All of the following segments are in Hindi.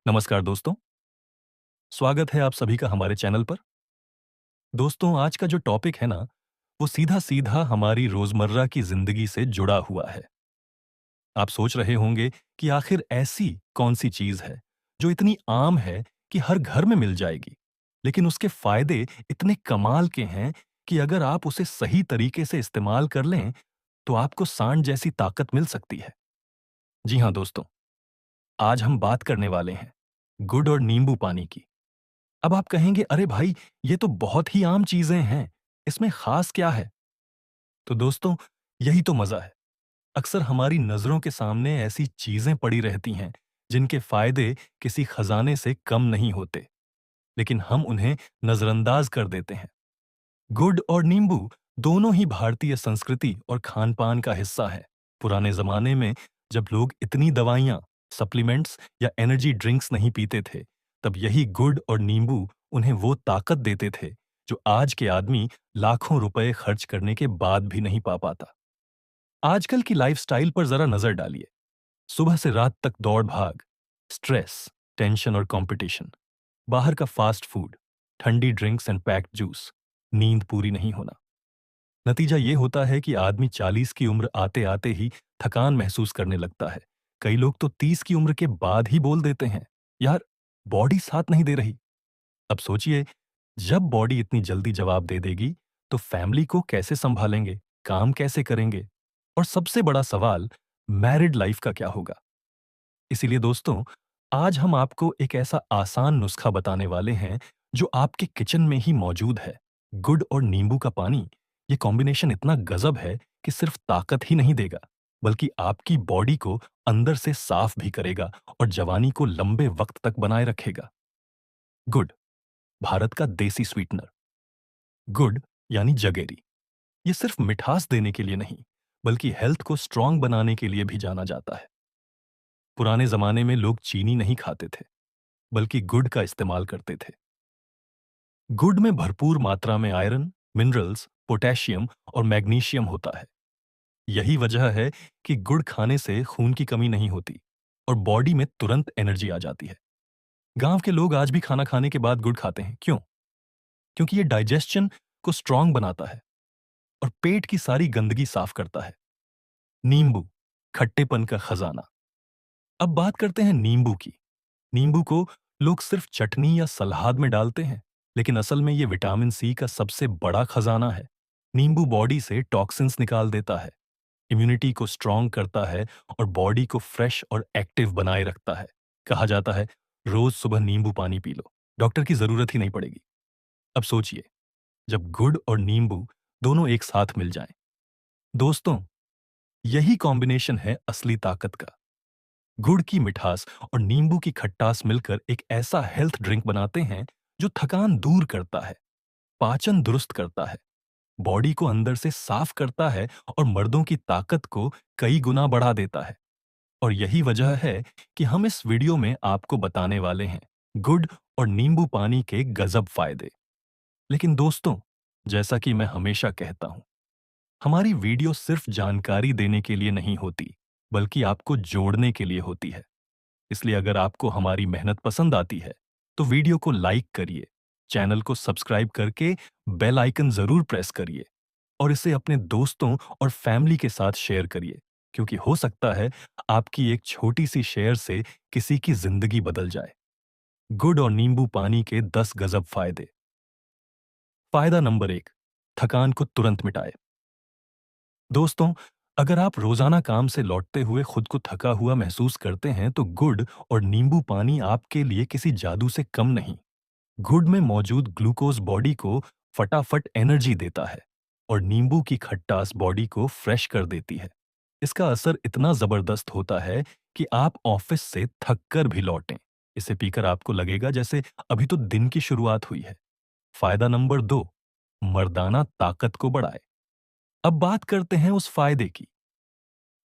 नमस्कार दोस्तों, स्वागत है आप सभी का हमारे चैनल पर। दोस्तों, आज का जो टॉपिक है ना, वो सीधा-सीधा हमारी रोज़मर्रा की ज़िंदगी से जुड़ा हुआ है। आप सोच रहे होंगे कि आखिर ऐसी कौन-सी चीज़ है, जो इतनी आम है कि हर घर में मिल जाएगी, लेकिन उसके फ़ायदे इतने कमाल के हैं कि अगर आप उसे सही तरीके से इस्तेमाल कर लें, तो आपको सांड जैसी ताकत मिल सकती है। जी हाँ दोस्तों, आज हम बात करने वाले हैं गुड़ और नींबू पानी की। अब आप कहेंगे, अरे भाई, ये तो बहुत ही आम चीजें हैं, इसमें खास क्या है? तो दोस्तों, यही तो मजा है। अक्सर हमारी नजरों के सामने ऐसी चीजें पड़ी रहती हैं जिनके फायदे किसी खजाने से कम नहीं होते, लेकिन हम उन्हें नजरअंदाज कर देते हैं। गुड़ और नींबू दोनों ही भारतीय संस्कृति और खान-पान का हिस्सा है। पुराने जमाने में जब लोग इतनी दवाइयाँ, सप्लीमेंट्स या एनर्जी ड्रिंक्स नहीं पीते थे, तब यही गुड़ और नींबू उन्हें वो ताकत देते थे, जो आज के आदमी लाखों रुपए खर्च करने के बाद भी नहीं पा पाता। आजकल की लाइफस्टाइल पर जरा नजर डालिए। सुबह से रात तक दौड़-भाग, स्ट्रेस, टेंशन और कंपटीशन, बाहर का फास्ट फूड, ठंडी ड्रिंक्स एंड पैक्ड जूस, नींद पूरी नहीं होना। नतीजा ये होता है कि आदमी 40 की उम्र आते-आते ही थकान महसूस करने लगता है। कई लोग तो 30 की उम्र के बाद ही बोल देते हैं, यार, बॉडी साथ नहीं दे रही। अब सोचिए, जब बॉडी इतनी जल्दी जवाब दे देगी, तो फैमिली को कैसे संभालेंगे, काम कैसे करेंगे? और सबसे बड़ा सवाल, मैरिड लाइफ का क्या होगा? इसीलिए दोस्तों, आज हम आपको एक ऐसा आसान नुस्खा बताने वाले हैं, जो आपके किचन में ही मौजूद है। गुड़ और नींबू का पानी, ये कॉम्बिनेशन इतना गजब है कि सिर्फ ताकत ही नहीं देगा, बल्कि आपकी बॉडी को अंदर से साफ भी करेगा और जवानी को लंबे वक्त तक बनाए रखेगा। गुड़, भारत का देसी स्वीटनर। गुड़ यानी जगेरी, ये सिर्फ मिठास देने के लिए नहीं, बल्कि हेल्थ को स्ट्रांग बनाने के लिए भी जाना जाता है। पुराने जमाने में लोग चीनी नहीं खाते थे, बल्कि गुड़ का इस्तेमाल करते थे। गुड़ में भरपूर मात्रा में आयरन, मिनरल्स, पोटेशियम और मैग्नीशियम होता है। यही वजह है कि गुड़ खाने से खून की कमी नहीं होती और बॉडी में तुरंत एनर्जी आ जाती है। गांव के लोग आज भी खाना खाने के बाद गुड़ खाते हैं। क्यों? क्योंकि ये डाइजेशन को स्ट्रांग बनाता है और पेट की सारी गंदगी साफ करता है। नींबू, खट्टेपन का खजाना। अब बात करते हैं नींबू की। नींबू को लोग सिर्फ चटनी या सलाद में डालते हैं, लेकिन असल में ये विटामिन सी का सबसे बड़ा खजाना है। नींबू बॉडी से टॉक्सिन्स निकाल देता है, इम्यूनिटी को स्ट्रांग करता है और बॉडी को फ्रेश और एक्टिव बनाए रखता है। कहा जाता है, रोज सुबह नींबू पानी पी लो, डॉक्टर की जरूरत ही नहीं पड़ेगी। अब सोचिए, जब गुड़ और नींबू दोनों एक साथ मिल जाएं। दोस्तों, यही कॉम्बिनेशन है असली ताकत का। गुड़ की मिठास और नींबू की खट्टास मिलकर एक ऐसा हेल्थ ड्रिंक बनाते हैं जो थकान दूर करता है, पाचन दुरुस्त करता है, बॉडी को अंदर से साफ करता है और मर्दों की ताकत को कई गुना बढ़ा देता है। और यही वजह है कि हम इस वीडियो में आपको बताने वाले हैं गुड़ और नींबू पानी के गजब फायदे। लेकिन दोस्तों, जैसा कि मैं हमेशा कहता हूं, हमारी वीडियो सिर्फ जानकारी देने के लिए नहीं होती, बल्कि आपको जोड़ने के लिए होती है। इसलिए अगर आपको हमारी मेहनत पसंद आती है, तो वीडियो को लाइक करिए, चैनल को सब्सक्राइब करके बेल आइकन जरूर प्रेस करिए और इसे अपने दोस्तों और फैमिली के साथ शेयर करिए, क्योंकि हो सकता है आपकी एक छोटी सी शेयर से किसी की जिंदगी बदल जाए। गुड़ और नींबू पानी के 10 गजब फायदे। फायदा नंबर 1, थकान को तुरंत मिटाए। दोस्तों, अगर आप रोजाना काम से लौटते हुए खुद को थका हुआ महसूस करते हैं, तो गुड़ और नींबू पानी आपके लिए किसी जादू से कम नहीं। गुड़ में मौजूद ग्लूकोज बॉडी को फटाफट एनर्जी देता है और नींबू की खट्टास बॉडी को फ्रेश कर देती है। इसका असर इतना जबरदस्त होता है कि आप ऑफिस से थक कर भी लौटें, इसे पीकर आपको लगेगा जैसे अभी तो दिन की शुरुआत हुई है। फायदा नंबर 2, मर्दाना ताकत को बढ़ाए। अब बात करते हैं उस फायदे की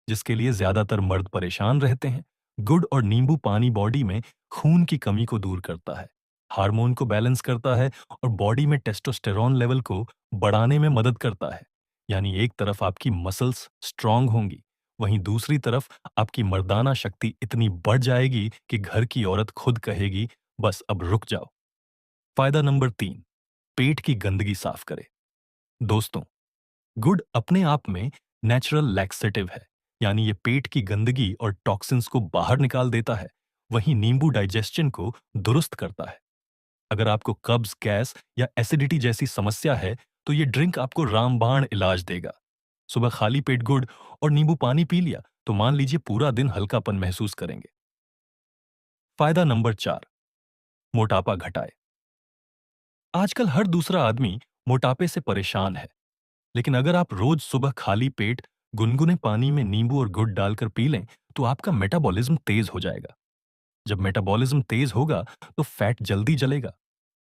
जिसके लिए ज्यादातर मर्द परेशान रहते हैं। गुड़ और नींबू पानी बॉडी में खून की कमी को दूर करता है, हार्मोन को बैलेंस करता है और बॉडी में टेस्टोस्टेरोन लेवल को बढ़ाने में मदद करता है। यानी एक तरफ आपकी मसल्स स्ट्रांग होंगी, वहीं दूसरी तरफ आपकी मर्दाना शक्ति इतनी बढ़ जाएगी कि घर की औरत खुद कहेगी, बस अब रुक जाओ। फायदा नंबर 3, पेट की गंदगी साफ करे। दोस्तों, गुड़ अपने आप में नेचुरल लैक्सेटिव है, यानी ये पेट की गंदगी और टॉक्सिन्स को बाहर निकाल देता है। वहीं नींबू डाइजेशन को दुरुस्त करता है। अगर आपको कब्ज, गैस या एसिडिटी जैसी समस्या है, तो ये ड्रिंक आपको रामबाण इलाज देगा। सुबह खाली पेट गुड़ और नींबू पानी पी लिया तो मान लीजिए पूरा दिन हल्कापन महसूस करेंगे। फायदा नंबर 4, मोटापा घटाए। आजकल हर दूसरा आदमी मोटापे से परेशान है, लेकिन अगर आप रोज सुबह खाली पेट गुनगुने पानी में नींबू और गुड़ डालकर पी लें, तो आपका मेटाबॉलिज्म तेज हो जाएगा। जब मेटाबॉलिज्म तेज होगा, तो फैट जल्दी जलेगा।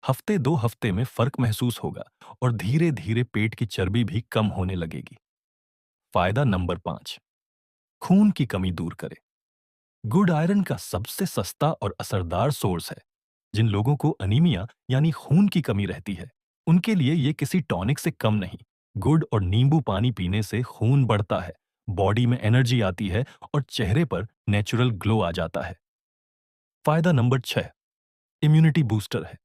हफ्ते 2 हफ्ते में फर्क महसूस होगा और धीरे धीरे पेट की चर्बी भी कम होने लगेगी। फायदा नंबर 5, खून की कमी दूर करे। गुड आयरन का सबसे सस्ता और असरदार सोर्स है। जिन लोगों को अनीमिया यानी खून की कमी रहती है, उनके लिए ये किसी टॉनिक से कम नहीं। गुड़ और नींबू पानी पीने से खून बढ़ता है, बॉडी में एनर्जी आती है और चेहरे पर नेचुरल ग्लो आ जाता है। फायदा नंबर 6, इम्यूनिटी बूस्टर है।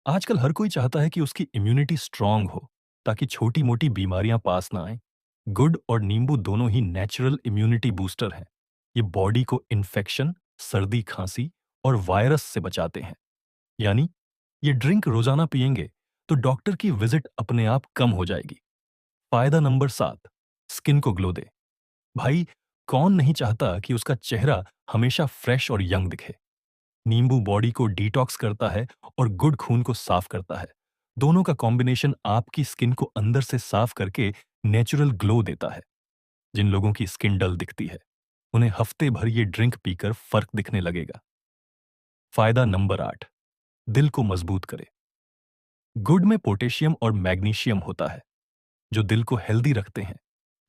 आजकल हर कोई चाहता है कि उसकी इम्यूनिटी स्ट्रांग हो, ताकि छोटी मोटी बीमारियां पास ना आएं। गुड़ और नींबू दोनों ही नेचुरल इम्यूनिटी बूस्टर हैं। ये बॉडी को इन्फेक्शन, सर्दी, खांसी और वायरस से बचाते हैं। यानी ये ड्रिंक रोजाना पिएंगे तो डॉक्टर की विजिट अपने आप कम हो जाएगी। फायदा नंबर 7, स्किन को ग्लो दे। भाई, कौन नहीं चाहता कि उसका चेहरा हमेशा फ्रेश और यंग दिखे। नींबू बॉडी को डिटॉक्स करता है और गुड़ खून को साफ करता है। दोनों का कॉम्बिनेशन आपकी स्किन को अंदर से साफ करके नेचुरल ग्लो देता है। जिन लोगों की स्किन डल दिखती है, उन्हें हफ्ते भर ये ड्रिंक पीकर फर्क दिखने लगेगा। फायदा नंबर 8, दिल को मजबूत करे। गुड़ में पोटेशियम और मैग्नीशियम होता है, जो दिल को हेल्दी रखते हैं।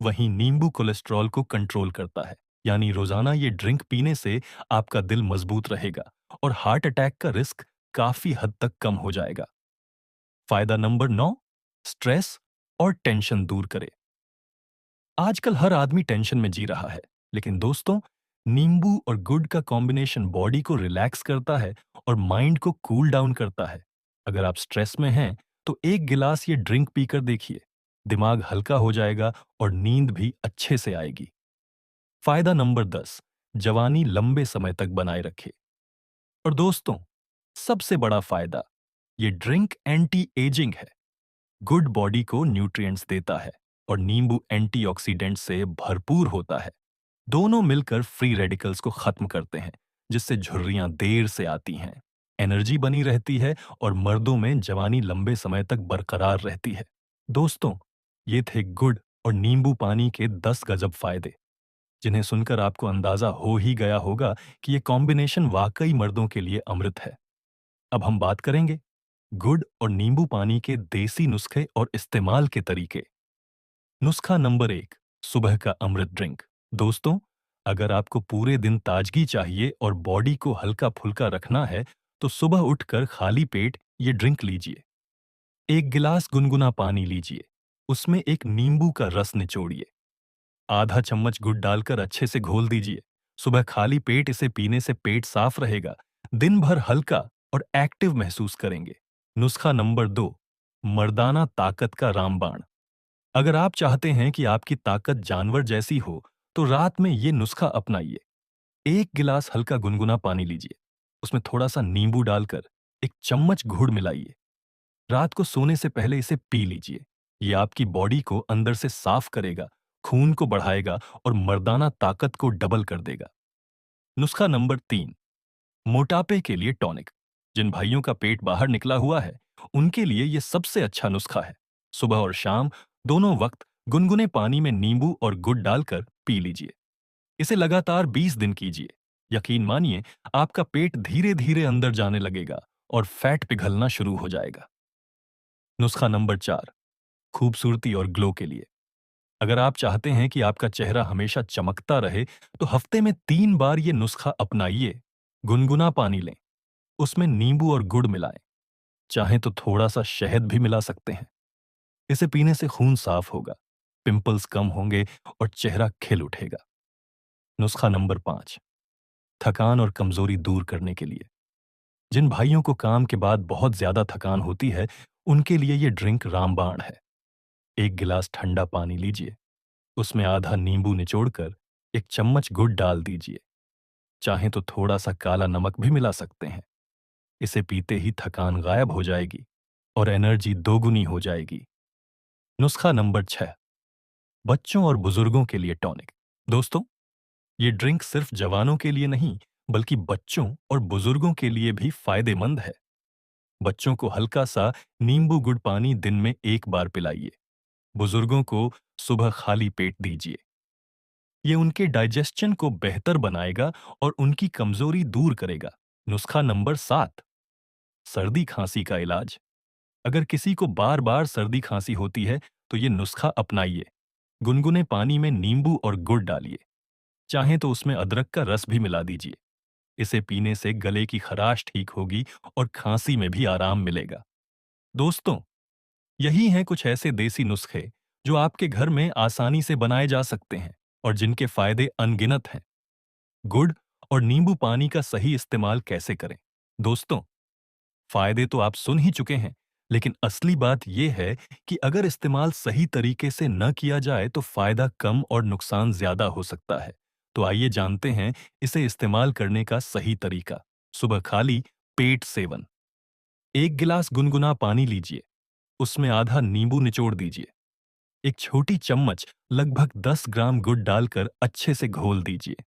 वहीं नींबू कोलेस्ट्रॉल को कंट्रोल करता है, यानी रोजाना ये ड्रिंक पीने से आपका दिल मजबूत रहेगा और हार्ट अटैक का रिस्क काफी हद तक कम हो जाएगा। फायदा नंबर 9, स्ट्रेस और टेंशन दूर करे। आजकल हर आदमी टेंशन में जी रहा है, लेकिन दोस्तों, नींबू और गुड़ का कॉम्बिनेशन बॉडी को रिलैक्स करता है और माइंड को कूल डाउन करता है। अगर आप स्ट्रेस में हैं, तो एक गिलास ये ड्रिंक पीकर देखिए, दिमाग हल्का हो जाएगा और नींद भी अच्छे से आएगी। फायदा नंबर 10, जवानी लंबे समय तक बनाए रखे। और दोस्तों, सबसे बड़ा फायदा, ये ड्रिंक एंटी एजिंग है। गुड बॉडी को न्यूट्रिएंट्स देता है और नींबू एंटीऑक्सीडेंट से भरपूर होता है। दोनों मिलकर फ्री रेडिकल्स को खत्म करते हैं, जिससे झुर्रियां देर से आती हैं, एनर्जी बनी रहती है और मर्दों में जवानी लंबे समय तक बरकरार रहती है। दोस्तों, ये थे गुड़ और नींबू पानी के 10 गजब फायदे, जिन्हें सुनकर आपको अंदाजा हो ही गया होगा कि ये कॉम्बिनेशन वाकई मर्दों के लिए अमृत है। अब हम बात करेंगे गुड़ और नींबू पानी के देसी नुस्खे और इस्तेमाल के तरीके। नुस्खा नंबर 1, सुबह का अमृत ड्रिंक। दोस्तों, अगर आपको पूरे दिन ताजगी चाहिए और बॉडी को हल्का फुल्का रखना है, तो सुबह उठकर खाली पेट ये ड्रिंक लीजिए। एक गिलास गुनगुना पानी लीजिए, उसमें एक नींबू का रस निचोड़िए, आधा चम्मच गुड़ डालकर अच्छे से घोल दीजिए। सुबह खाली पेट इसे पीने से पेट साफ रहेगा, दिन भर हल्का और एक्टिव महसूस करेंगे। नुस्खा नंबर 2, मर्दाना ताकत का रामबाण। अगर आप चाहते हैं कि आपकी ताकत जानवर जैसी हो, तो रात में ये नुस्खा अपनाइए। एक गिलास हल्का गुनगुना पानी लीजिए, उसमें थोड़ा सा नींबू डालकर एक चम्मच गुड़ मिलाइए। रात को सोने से पहले इसे पी लीजिए। ये आपकी बॉडी को अंदर से साफ करेगा, खून को बढ़ाएगा और मर्दाना ताकत को डबल कर देगा। नुस्खा नंबर 3, मोटापे के लिए टॉनिक। जिन भाइयों का पेट बाहर निकला हुआ है, उनके लिए यह सबसे अच्छा नुस्खा है। सुबह और शाम दोनों वक्त गुनगुने पानी में नींबू और गुड़ डालकर पी लीजिए। इसे लगातार 20 दिन कीजिए। यकीन मानिए, आपका पेट धीरे धीरे अंदर जाने लगेगा और फैट पिघलना शुरू हो जाएगा। नुस्खा नंबर 4, खूबसूरती और ग्लो के लिए। अगर आप चाहते हैं कि आपका चेहरा हमेशा चमकता रहे, तो हफ्ते में 3 बार ये नुस्खा अपनाइए। गुनगुना पानी लें, उसमें नींबू और गुड़ मिलाएं, चाहें तो थोड़ा सा शहद भी मिला सकते हैं। इसे पीने से खून साफ होगा, पिंपल्स कम होंगे और चेहरा खिल उठेगा। नुस्खा नंबर 5, थकान और कमजोरी दूर करने के लिए। जिन भाइयों को काम के बाद बहुत ज्यादा थकान होती है, उनके लिए ये ड्रिंक रामबाण है। एक गिलास ठंडा पानी लीजिए, उसमें आधा नींबू निचोड़कर एक चम्मच गुड़ डाल दीजिए। चाहें तो थोड़ा सा काला नमक भी मिला सकते हैं। इसे पीते ही थकान गायब हो जाएगी और एनर्जी दोगुनी हो जाएगी। नुस्खा नंबर 6, बच्चों और बुजुर्गों के लिए टॉनिक। दोस्तों, ये ड्रिंक सिर्फ जवानों के लिए नहीं, बल्कि बच्चों और बुजुर्गों के लिए भी फायदेमंद है। बच्चों को हल्का सा नींबू गुड़ पानी दिन में एक बार पिलाइए। बुजुर्गों को सुबह खाली पेट दीजिए। ये उनके डाइजेशन को बेहतर बनाएगा और उनकी कमजोरी दूर करेगा। नुस्खा नंबर 7, सर्दी खांसी का इलाज। अगर किसी को बार बार सर्दी खांसी होती है, तो ये नुस्खा अपनाइए। गुनगुने पानी में नींबू और गुड़ डालिए। चाहें तो उसमें अदरक का रस भी मिला दीजिए। इसे पीने से गले की खराश ठीक होगी और खांसी में भी आराम मिलेगा। दोस्तों, यही हैं कुछ ऐसे देसी नुस्खे जो आपके घर में आसानी से बनाए जा सकते हैं और जिनके फायदे अनगिनत हैं। गुड़ और नींबू पानी का सही इस्तेमाल कैसे करें? दोस्तों, फायदे तो आप सुन ही चुके हैं, लेकिन असली बात यह है कि अगर इस्तेमाल सही तरीके से न किया जाए तो फायदा कम और नुकसान ज्यादा हो सकता है। तो आइए जानते हैं इसे इस्तेमाल करने का सही तरीका। सुबह खाली पेट सेवन। एक गिलास गुनगुना पानी लीजिए, उसमें आधा नींबू निचोड़ दीजिए। एक छोटी चम्मच लगभग 10 ग्राम गुड़ डालकर अच्छे से घोल दीजिए।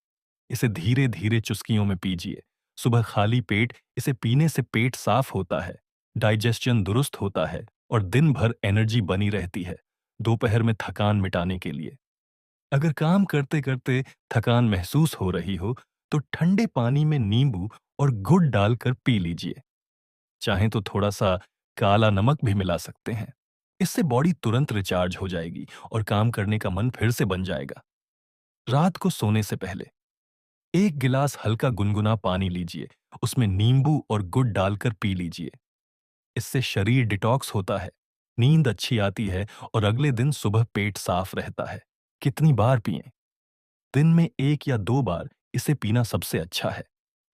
इसे धीरे धीरे चुस्कियों में पीजिए। सुबह खाली पेट इसे पीने से पेट साफ होता है, डाइजेशन दुरुस्त होता है और दिन भर एनर्जी बनी रहती है। दोपहर में थकान मिटाने के लिए, अगर काम करते करते थकान महसूस हो रही हो, तो ठंडे पानी में नींबू और गुड़ डालकर पी लीजिए। चाहें तो थोड़ा सा काला नमक भी मिला सकते हैं। इससे बॉडी तुरंत रिचार्ज हो जाएगी और काम करने का मन फिर से बन जाएगा। रात को सोने से पहले एक गिलास हल्का गुनगुना पानी लीजिए, उसमें नींबू और गुड़ डालकर पी लीजिए। इससे शरीर डिटॉक्स होता है, नींद अच्छी आती है और अगले दिन सुबह पेट साफ रहता है। कितनी बार पिएं? दिन में 1 या 2 बार इसे पीना सबसे अच्छा है।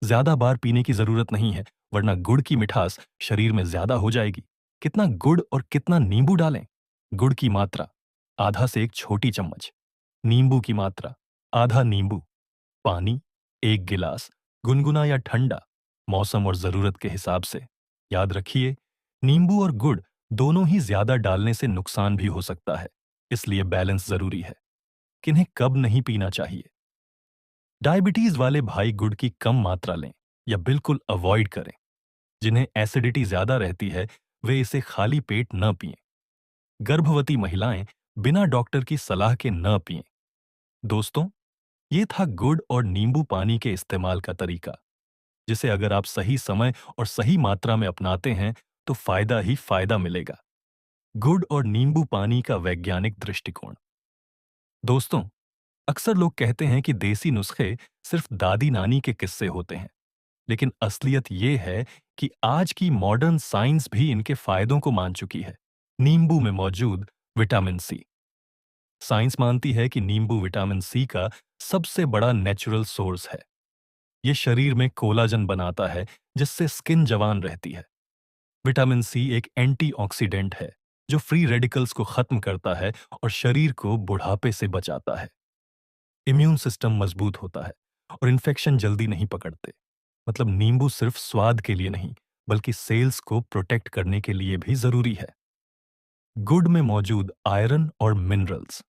ज्यादा बार पीने की जरूरत नहीं है, वरना गुड़ की मिठास शरीर में ज्यादा हो जाएगी। कितना गुड़ और कितना नींबू डालें? गुड़ की मात्रा आधा से एक छोटी चम्मच, नींबू की मात्रा आधा नींबू। पानी 1 गिलास, गुनगुना या ठंडा, मौसम और जरूरत के हिसाब से। याद रखिए, नींबू और गुड़ दोनों ही ज्यादा डालने से नुकसान भी हो सकता है, इसलिए बैलेंस जरूरी है। किन्हें कब नहीं पीना चाहिए? डायबिटीज वाले भाई गुड़ की कम मात्रा लें या बिल्कुल अवॉइड करें। जिन्हें एसिडिटी ज्यादा रहती है, वे इसे खाली पेट न पिएं। गर्भवती महिलाएं बिना डॉक्टर की सलाह के न पिएं। दोस्तों, ये था गुड़ और नींबू पानी के इस्तेमाल का तरीका, जिसे अगर आप सही समय और सही मात्रा में अपनाते हैं तो फायदा ही फायदा मिलेगा। गुड़ और नींबू पानी का वैज्ञानिक दृष्टिकोण। दोस्तों, अक्सर लोग कहते हैं कि देसी नुस्खे सिर्फ दादी नानी के किस्से होते हैं, लेकिन असलियत ये है कि आज की मॉडर्न साइंस भी इनके फायदों को मान चुकी है। नींबू में मौजूद विटामिन सी। साइंस मानती है कि नींबू विटामिन सी का सबसे बड़ा नेचुरल सोर्स है। ये शरीर में कोलाजन बनाता है, जिससे स्किन जवान रहती है। विटामिन सी एक एंटीऑक्सीडेंट है जो फ्री रेडिकल्स को खत्म करता है और शरीर को बुढ़ापे से बचाता है। इम्यून सिस्टम मजबूत होता है और इन्फेक्शन जल्दी नहीं पकड़ते। मतलब नींबू सिर्फ स्वाद के लिए नहीं, बल्कि सेल्स को प्रोटेक्ट करने के लिए भी जरूरी है। गुड़ में मौजूद आयरन और मिनरल्स।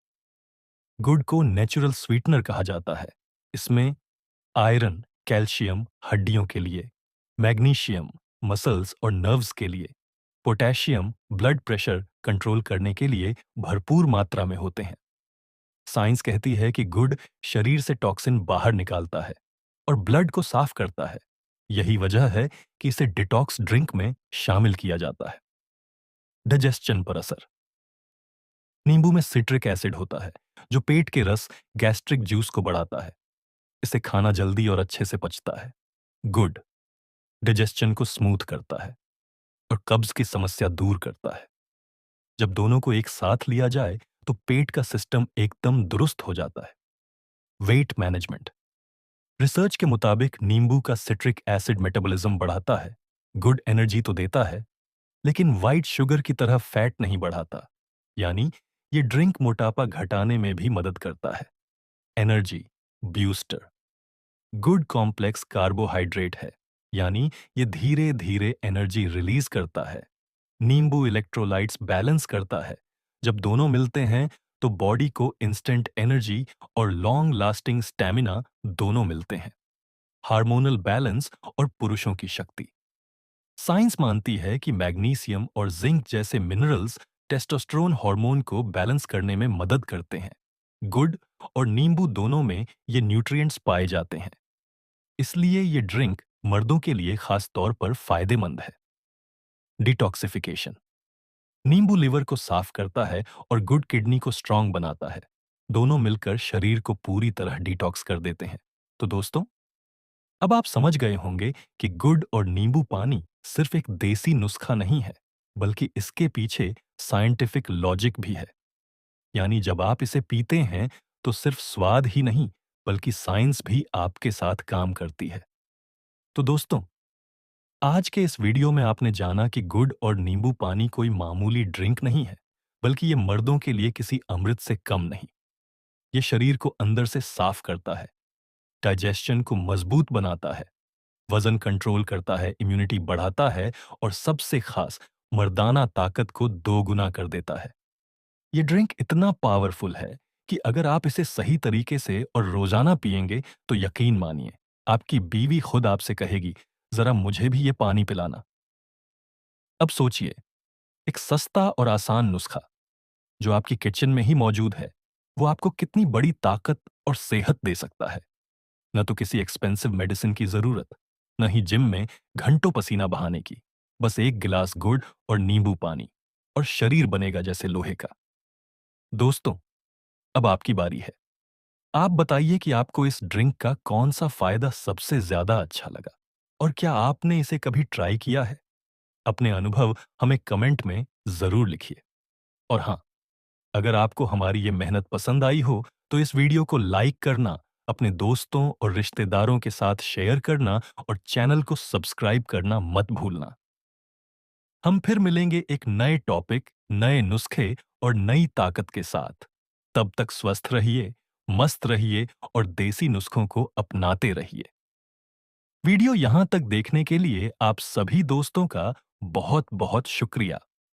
गुड़ को नेचुरल स्वीटनर कहा जाता है। इसमें आयरन, कैल्शियम हड्डियों के लिए, मैग्नीशियम मसल्स और नर्व्स के लिए, पोटेशियम ब्लड प्रेशर कंट्रोल करने के लिए भरपूर मात्रा में होते हैं। साइंस कहती है कि गुड़ शरीर से टॉक्सिन बाहर निकालता है और ब्लड को साफ करता है। यही वजह है कि इसे डिटॉक्स ड्रिंक में शामिल किया जाता है। डाइजेशन पर असर। नींबू में सिट्रिक एसिड होता है, जो पेट के रस गैस्ट्रिक जूस को बढ़ाता है। इसे खाना जल्दी और अच्छे से पचता है। गुड़ डाइजेशन को स्मूथ करता है और कब्ज की समस्या दूर करता है। जब दोनों को एक साथ लिया जाए तो पेट का सिस्टम एकदम दुरुस्त हो जाता है। Weight management. रिसर्च के मुताबिक नींबू का सिट्रिक एसिड मेटाबॉलिज्म बढ़ाता है, गुड एनर्जी तो देता है, लेकिन वाइट शुगर की तरह फैट नहीं बढ़ाता। यानी ये ड्रिंक मोटापा घटाने में भी मदद करता है। Energy booster good complex carbohydrate है, यानी ये धीरे धीरे एनर्जी रिलीज करता है। नींबू इलेक्ट्रोलाइट्स बैलेंस करता है। जब दोनों मिलते हैं तो बॉडी को इंस्टेंट एनर्जी और लॉन्ग लास्टिंग स्टैमिना दोनों मिलते हैं। हार्मोनल बैलेंस और पुरुषों की शक्ति। साइंस मानती है कि मैग्नीशियम और जिंक जैसे मिनरल्स टेस्टोस्टेरोन हार्मोन को बैलेंस करने में मदद करते हैं। गुड़ और नींबू दोनों में ये न्यूट्रिएंट्स पाए जाते हैं। इसलिए ये ड्रिंक मर्दों के लिए खास तौर पर फायदेमंद है। डिटॉक्सिफिकेशन नींबू लिवर को साफ करता है और गुड किडनी को स्ट्रांग बनाता है। दोनों मिलकर शरीर को पूरी तरह डिटॉक्स कर देते हैं। तो दोस्तों, अब आप समझ गए होंगे कि गुड़ और नींबू पानी सिर्फ एक देसी नुस्खा नहीं है, बल्कि इसके पीछे साइंटिफिक लॉजिक भी है। यानी जब आप इसे पीते हैं तो सिर्फ स्वाद ही नहीं, बल्कि साइंस भी आपके साथ काम करती है। तो दोस्तों, आज के इस वीडियो में आपने जाना कि गुड़ और नींबू पानी कोई मामूली ड्रिंक नहीं है, बल्कि ये मर्दों के लिए किसी अमृत से कम नहीं। ये शरीर को अंदर से साफ करता है, डाइजेशन को मजबूत बनाता है, वजन कंट्रोल करता है, इम्यूनिटी बढ़ाता है और सबसे खास मर्दाना ताकत को दोगुना कर देता है। ये ड्रिंक इतना पावरफुल है कि अगर आप इसे सही तरीके से और रोजाना पिएंगे तो यकीन मानिए, आपकी बीवी खुद आपसे कहेगी, जरा मुझे भी ये पानी पिलाना। अब सोचिए, एक सस्ता और आसान नुस्खा जो आपकी किचन में ही मौजूद है, वो आपको कितनी बड़ी ताकत और सेहत दे सकता है। न तो किसी एक्सपेंसिव मेडिसिन की जरूरत, न ही जिम में घंटों पसीना बहाने की। बस एक गिलास गुड़ और नींबू पानी और शरीर बनेगा जैसे लोहे का। दोस्तों, अब आपकी बारी है। आप बताइए कि आपको इस ड्रिंक का कौन सा फायदा सबसे ज्यादा अच्छा लगा और क्या आपने इसे कभी ट्राई किया है? अपने अनुभव हमें कमेंट में जरूर लिखिए। और हाँ, अगर आपको हमारी ये मेहनत पसंद आई हो तो इस वीडियो को लाइक करना, अपने दोस्तों और रिश्तेदारों के साथ शेयर करना और चैनल को सब्सक्राइब करना मत भूलना। हम फिर मिलेंगे एक नए टॉपिक, नए नुस्खे और नई ताकत के साथ। तब तक स्वस्थ रहिए, मस्त रहिए और देसी नुस्खों को अपनाते रहिए। वीडियो यहां तक देखने के लिए आप सभी दोस्तों का बहुत बहुत शुक्रिया।